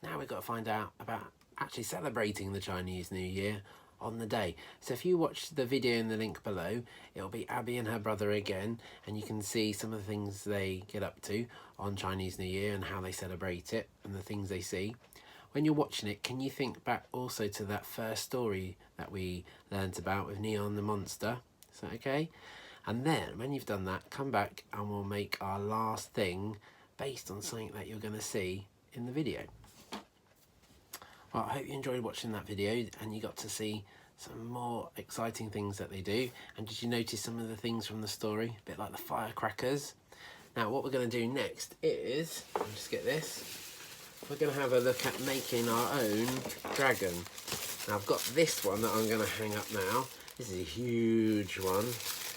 Now we've got to find out about actually celebrating the Chinese New Year on the day. So if you watch the video in the link below, it'll be Abby and her brother again, and you can see some of the things they get up to on Chinese New Year and how they celebrate it and the things they see. When you're watching it, can you think back also to that first story that we learnt about with Neon the monster? Is that okay? And then when you've done that, come back and we'll make our last thing based on something that you're going to see in the video. Well, I hope you enjoyed watching that video and you got to see some more exciting things that they do. And did you notice some of the things from the story? A bit like the firecrackers. Now what we're going to do next is, I'll just get this, we're going to have a look at making our own dragon. Now I've got this one that I'm going to hang up now. This is a huge one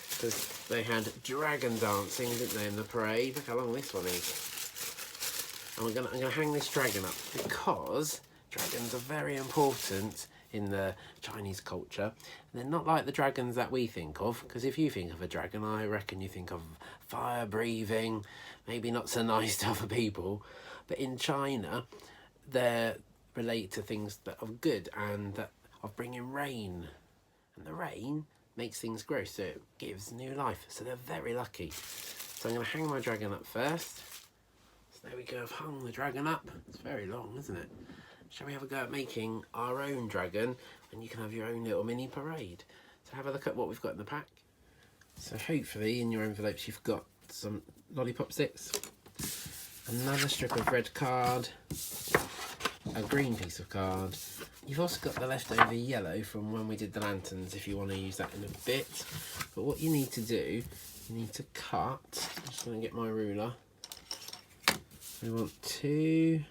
because they had dragon dancing, didn't they, in the parade? Look how long this one is. And I'm going to hang this dragon up because dragons are very important in the Chinese culture. They're not like the dragons that we think of, because if you think of a dragon, I reckon you think of fire breathing, maybe not so nice to other people. But in China, they're related to things that are good and that of bringing rain. And the rain makes things grow, so it gives new life. So they're very lucky. So I'm going to hang my dragon up first. So there we go, I've hung the dragon up. It's very long, isn't it? Shall we have a go at making our own dragon, and you can have your own little mini parade? So have a look at what we've got in the pack. So hopefully in your envelopes you've got some lollipop sticks, another strip of red card, a green piece of card. You've also got the leftover yellow from when we did the lanterns if you want to use that in a bit. But what you need to do, you need to cut, I'm just going to get my ruler. We want 2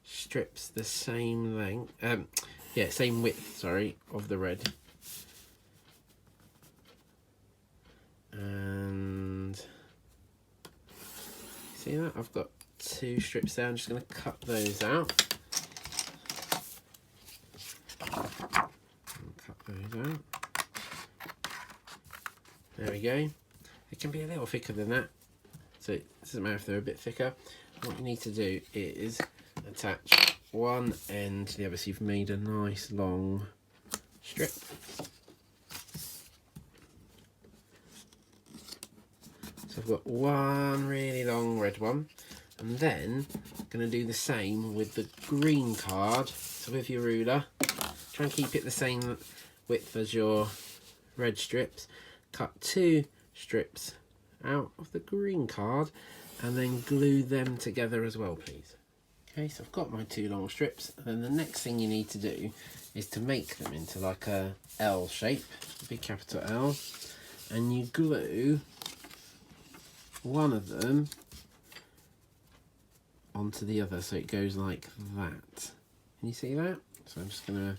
strips the same length, same width, sorry, of the red. And see that? I've got 2 strips there. I'm just going to cut those out. And cut those out. There we go. It can be a little thicker than that, so it doesn't matter if they're a bit thicker. What you need to do is attach one end to the other, so you've made a nice long strip. So I've got one really long red one, and then I'm going to do the same with the green card. So with your ruler, try and keep it the same width as your red strips. Cut 2 strips out of the green card and then glue them together as well, please. Okay, so I've got my 2 long strips, and then the next thing you need to do is to make them into like a L shape, a big capital L, and you glue one of them onto the other so it goes like that. Can you see that? So I'm just going to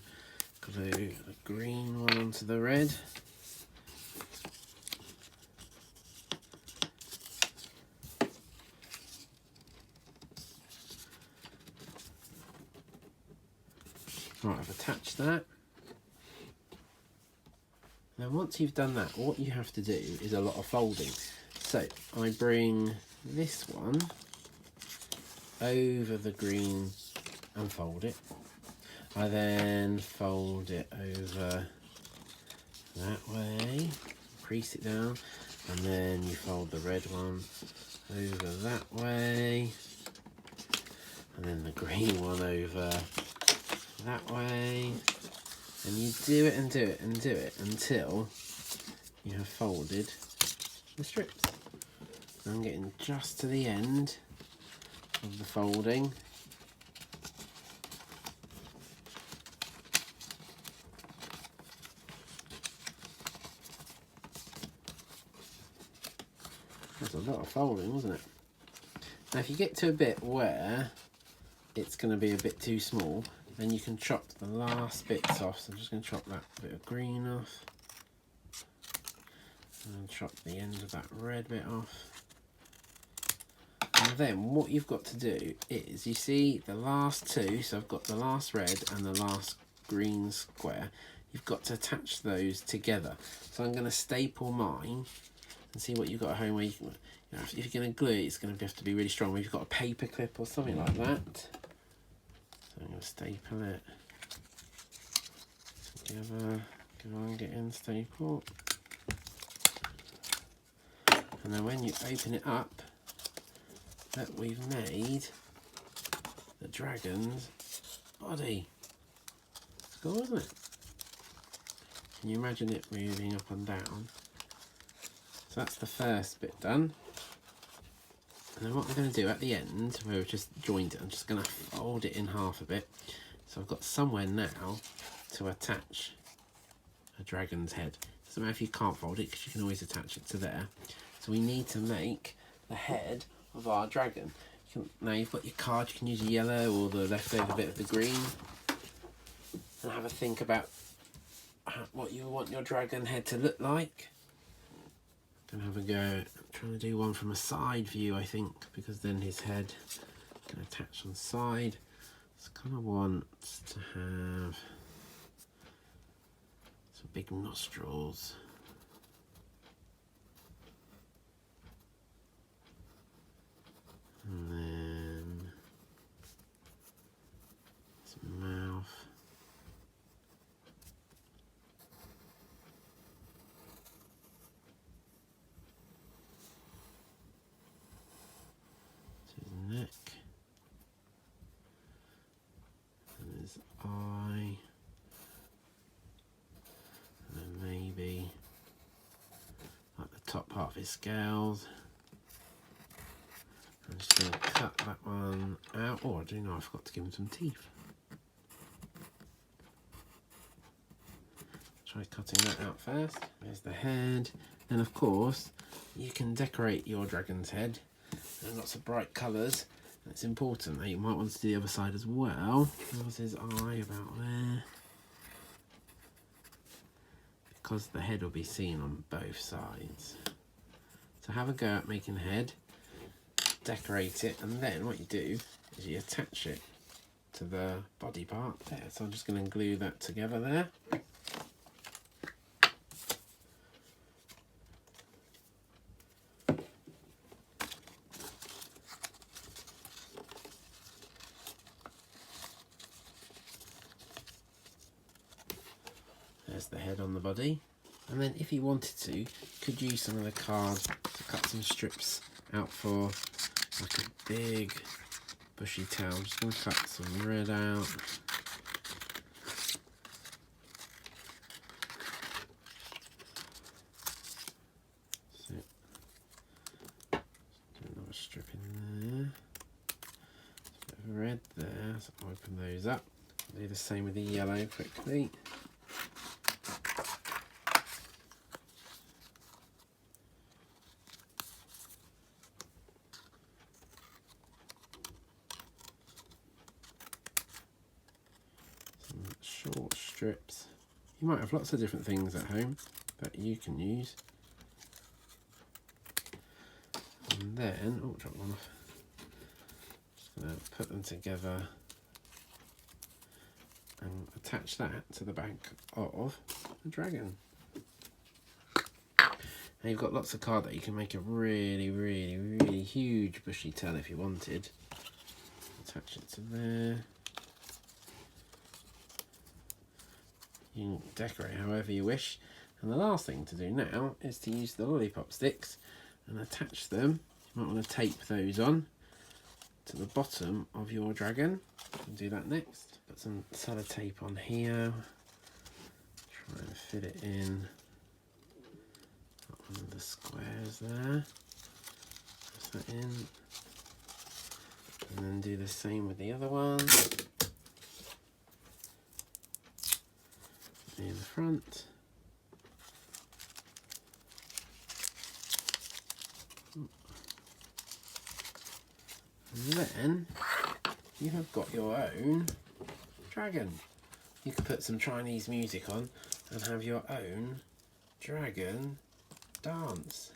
glue the green one onto the red. Right, I've attached that. Now once you've done that, what you have to do is a lot of folding. So I bring this one over the green and fold it. I then fold it over that way, crease it down, and then you fold the red one over that way, and then the green one over that way, and you do it and do it and do it until you have folded the strips. I'm getting just to the end of the folding. That's a lot of folding, wasn't it? Now if you get to a bit where it's going to be a bit too small, then you can chop the last bits off. So I'm just going to chop that bit of green off, and chop the end of that red bit off. And then what you've got to do is, you see the last 2, so I've got the last red and the last green square, you've got to attach those together. So I'm going to staple mine and see what you've got at home where you can, if you're going to glue it, it's going to have to be really strong. If you've got a paper clip or something like that, staple it together. Go on, get in, staple. And then when you open it up, that we've made the dragon's body. It's cool, isn't it? Can you imagine it moving up and down? So that's the first bit done. And then what we're going to do at the end, where we've just joined it, I'm just going to fold it in half a bit. So I've got somewhere now to attach a dragon's head. Doesn't matter if you can't fold it, because you can always attach it to there. So we need to make the head of our dragon. Now you've got your card, you can use the yellow or the leftover bit of the green. And have a think about what you want your dragon head to look like. Gonna have a go. I'm trying to do one from a side view, I think, because then his head can attach on the side. It's kind of wants to have some big nostrils. And then his mouth. Neck and his eye, and then maybe like the top part of his scales. I'm just going to cut that one out. Oh, I do know I forgot to give him some teeth. Try cutting that out first. There's the head. Then of course you can decorate your dragon's head. And lots of bright colours. That's important. Now you might want to do the other side as well. There's his eye about there. Because the head will be seen on both sides. So have a go at making the head. Decorate it, and then what you do is you attach it to the body part there. So I'm just going to glue that together there. There's the head on the body. And then if you wanted to, you could use some of the card to cut some strips out for like a big bushy tail. I'm just going to cut some red out. So, do another strip in there. A bit of red there, so open those up. Do the same with the yellow quickly. Short strips. You might have lots of different things at home that you can use. And then, oh, drop one off. Just going to put them together and attach that to the back of a dragon. Now you've got lots of card that you can make a really, really, really huge bushy tail if you wanted. Attach it to there. You can decorate however you wish. And the last thing to do now is to use the lollipop sticks and attach them. You might want to tape those on to the bottom of your dragon. We'll do that next. Put some sellotape on here. Try and fit it in. Got one of the squares there. Press that in. And then do the same with the other one. In the front. And then you have got your own dragon. You could put some Chinese music on and have your own dragon dance.